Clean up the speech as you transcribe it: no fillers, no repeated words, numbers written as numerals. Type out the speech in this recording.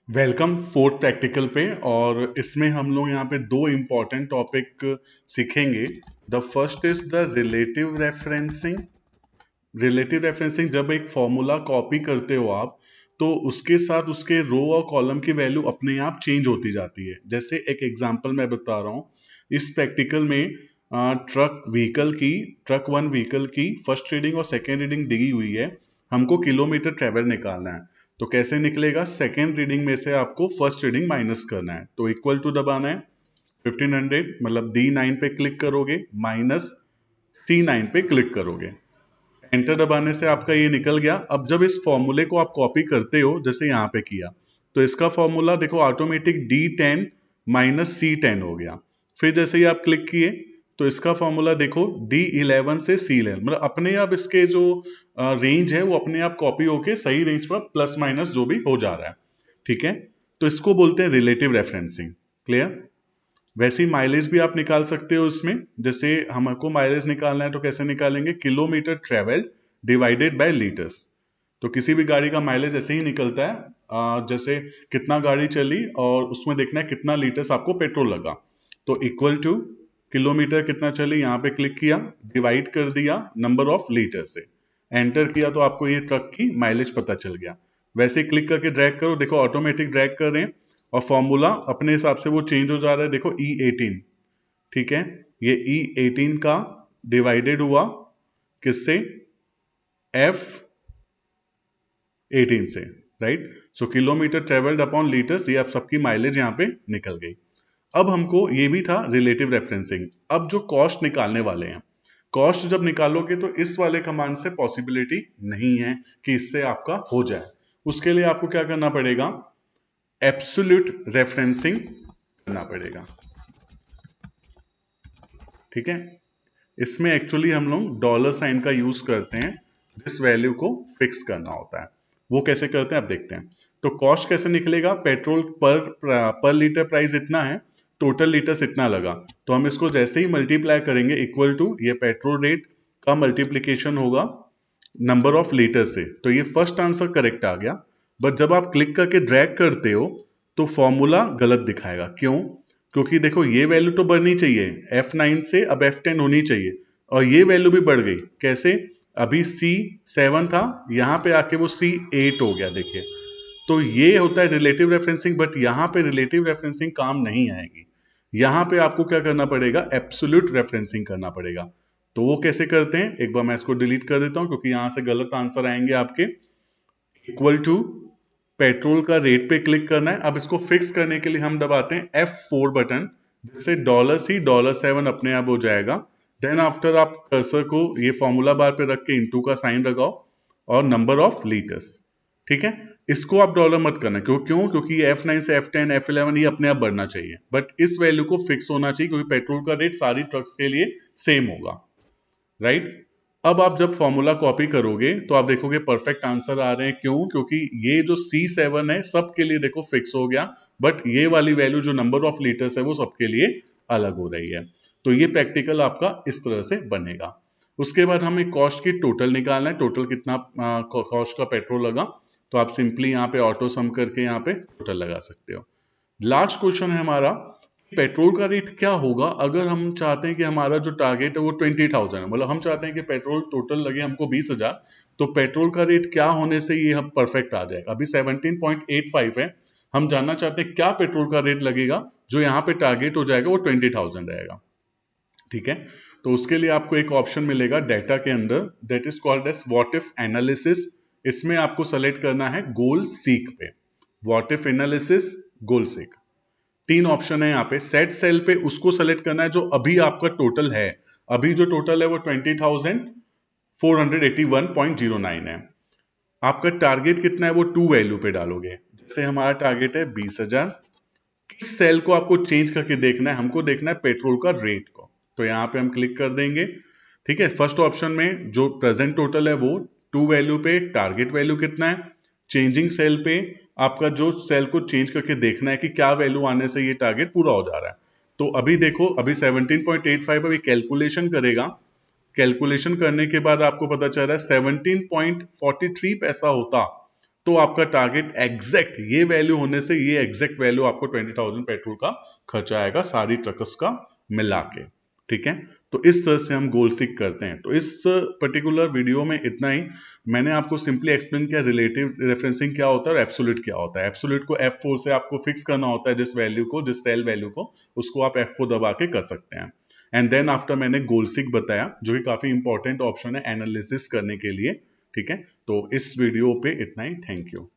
Welcome fourth practical पे। और इसमें हम लोग यहाँ पे दो इम्पॉर्टेंट टॉपिक सीखेंगे। The first is the relative referencing. Relative referencing, जब एक फॉर्मूला कॉपी करते हो आप, तो उसके साथ उसके रो और कॉलम की वैल्यू अपने आप चेंज होती जाती है। जैसे एक एग्जांपल मैं बता रहा हूँ। इस प्रैक्टिकल में ट्रक वन व्हीकल की फर्स्ट रीडिंग और सेकेंड रीडिंग दी हुई है। हमको किलोमीटर ट्रेवल निकालना है। तो कैसे निकलेगा? सेकेंड रीडिंग में से आपको फर्स्ट रीडिंग माइनस करना है। तो इक्वल टू दबाना है 1500, मतलब D9 पे क्लिक करोगे, माइनस C9 पे क्लिक करोगे। एंटर दबाने से आपका ये निकल गया। अब जब इस फॉर्मूले को आप कॉपी करते हो, जैसे यहाँ पे किया, तो इसका फॉर्मूला देखो ऑटोमेटिक D10 माइनस C10 हो गया। फिर जैसे ही आप क्लिक किए तो इसका फॉर्मूला देखो D11 से C11, मतलब अपने आप इसके जो रेंज है वो अपने आप कॉपी होके सही रेंज पर प्लस माइनस जो भी हो जा रहा है। ठीक है, तो इसको बोलते हैं रिलेटिव रेफरेंसिंग। क्लियर? वैसे ही माइलेज भी आप निकाल सकते हो इसमें। जैसे हमको माइलेज निकालना है तो कैसे निकालेंगे? Kilometre travelled divided by litres. तो किसी भी गाड़ी का माइलेज ऐसे ही निकलता है, जैसे कितना गाड़ी चली और उसमें देखना है कितना लीटर्स आपको पेट्रोल लगा। तो इक्वल टू किलोमीटर कितना चली, यहाँ पे क्लिक किया, डिवाइड कर दिया नंबर ऑफ लीटर से, एंटर किया, तो आपको ये ट्रक की माइलेज पता चल गया। वैसे ही क्लिक करके ड्रैग करो, देखो ऑटोमेटिक ड्रैग कर रहे हैं और फॉर्मूला अपने हिसाब से वो चेंज हो जा रहा है। देखो E18, ठीक है, ये E18 का डिवाइडेड हुआ किससे? F18 से, राइट? सो किलोमीटर ट्रेवल्ड अपॉन लीटर्स, ये आप सबकी माइलेज यहाँ पे निकल गई। अब हमको ये भी था रिलेटिव रेफरेंसिंग। अब जो कॉस्ट निकालने वाले हैं, कॉस्ट जब निकालोगे तो इस वाले कमांड से पॉसिबिलिटी नहीं है कि इससे आपका हो जाए। उसके लिए आपको क्या करना पड़ेगा? एब्सोल्यूट रेफरेंसिंग करना पड़ेगा। ठीक है, इसमें एक्चुअली हम लोग डॉलर साइन का यूज करते हैं जिस वैल्यू को फिक्स करना होता है। वो कैसे करते हैं आप देखते हैं। तो कॉस्ट कैसे निकलेगा? पेट्रोल पर लीटर प्राइस इतना है, टोटल लीटर्स इतना लगा, तो हम इसको जैसे ही मल्टीप्लाई करेंगे इक्वल टू ये पेट्रोल रेट का मल्टीप्लीकेशन होगा नंबर ऑफ लीटर से। तो ये फर्स्ट आंसर करेक्ट आ गया। बट जब आप क्लिक करके ड्रैग करते हो तो फॉर्मूला गलत दिखाएगा। क्यों? क्योंकि देखो ये वैल्यू तो बढ़नी चाहिए, F9 से अब F10 होनी चाहिए, और ये वैल्यू भी बढ़ गई। कैसे? अभी C7 था, यहां पे आके वो C8 हो गया। देखिए, तो ये होता है रिलेटिव रेफरेंसिंग। बट यहाँ पे रिलेटिव रेफरेंसिंग काम नहीं आएगी। यहाँ पे आपको क्या करना पड़ेगा? एब्सोल्यूट रेफरेंसिंग करना पड़ेगा। तो वो कैसे करते हैं? एक बार मैं इसको डिलीट कर देता हूं क्योंकि यहां से गलत आंसर आएंगे आपके। इक्वल टू पेट्रोल का रेट पे क्लिक करना है। अब इसको फिक्स करने के लिए हम दबाते हैं F4 बटन, जिससे $C$7 अपने आप हो जाएगा। देन आफ्टर आप कर्सर को ये फॉर्मूला बार पे रख के इंटू का साइन लगाओ और नंबर ऑफ लीटर्स। ठीक है, इसको आप डॉलर मत करना। क्यों? क्योंकि ये F9 से F10 F11 ये अपने आप बढ़ना चाहिए, बट इस वैल्यू को फिक्स होना चाहिए क्योंकि पेट्रोल का रेट सारी ट्रक्स के लिए सेम होगा, राइट? अब आप जब फॉर्मूला कॉपी करोगे तो आप देखोगे परफेक्ट आंसर आ रहे हैं। क्यों? क्योंकि ये जो C7 है सबके लिए देखो फिक्स हो गया, बट ये वाली वैल्यू जो नंबर ऑफ लीटर्स है वो सबके लिए अलग हो रही है। तो ये प्रैक्टिकल आपका इस तरह से बनेगा। उसके बाद हमें कॉस्ट की टोटल निकालना है। टोटल कितना कॉस्ट का पेट्रोल लगा, तो आप सिंपली यहाँ पे ऑटो सम करके यहाँ पे टोटल लगा सकते हो। लास्ट क्वेश्चन है हमारा, पेट्रोल का रेट क्या होगा अगर हम चाहते हैं कि हमारा जो टारगेट है वो 20,000 है, मतलब हम चाहते हैं कि पेट्रोल टोटल लगे हमको 20,000। तो पेट्रोल का रेट क्या होने से ये हम परफेक्ट आ जाएगा? अभी 17.85 है, हम जानना चाहते हैं क्या पेट्रोल का रेट लगेगा जो यहाँ पे टारगेट हो जाएगा वो 20,000 रहेगा। ठीक है, तो उसके लिए आपको एक ऑप्शन मिलेगा डाटा के अंदर, that is called as what if analysis. इसमें आपको सेलेक्ट करना है गोल सीक पे। What if analysis, goal seek, तीन ऑप्शन है यहाँ पे। सेट सेल पे उसको सेलेक्ट करना है जो अभी आपका टोटल है। अभी जो टोटल है वो 20,481.09 है। आपका टारगेट कितना है वो टू वैल्यू पे डालोगे। जैसे हमारा टारगेट है 20,000। किस सेल को आपको चेंज करके देखना है? हमको देखना है पेट्रोल का रेट को। तो यहाँ पे हम क्लिक कर देंगे। ठीक है, फर्स्ट ऑप्शन में जो प्रेजेंट टोटल है वो टू वैल्यू पे, टारगेट वैल्यू कितना है। चेंजिंग सेल पे आपका जो सेल को चेंज करके देखना है कि क्या वैल्यू आने से ये टारगेट पूरा हो जा रहा है। तो अभी देखो, अभी 17.85 अभी कैलकुलेशन करेगा। कैलकुलेशन करने के बाद आपको पता चल रहा है 17.43 पैसा होता तो आपका टारगेट एग्जैक्ट ये वैल्यू होने से ये एग्जैक्ट वैल्यू आपको 20,000 पेट्रोल का खर्चा आएगा सारी ट्रकर्स का मिला के। ठीक है, तो इस तरह से हम गोल सीक करते हैं। तो इस पर्टिकुलर वीडियो में इतना ही। मैंने आपको सिंपली एक्सप्लेन किया रिलेटिव रेफरेंसिंग क्या होता है और एब्सोल्यूट क्या होता है। एब्सोल्यूट को F4 से आपको फिक्स करना होता है, जिस वैल्यू को, जिस सेल वैल्यू को, उसको आप F4 दबा के कर सकते हैं। एंड देन आफ्टर मैंने गोल सीक बताया, जो कि काफी इंपॉर्टेंट ऑप्शन है एनालिसिस करने के लिए। ठीक है, तो इस वीडियो पे इतना ही। Thank you.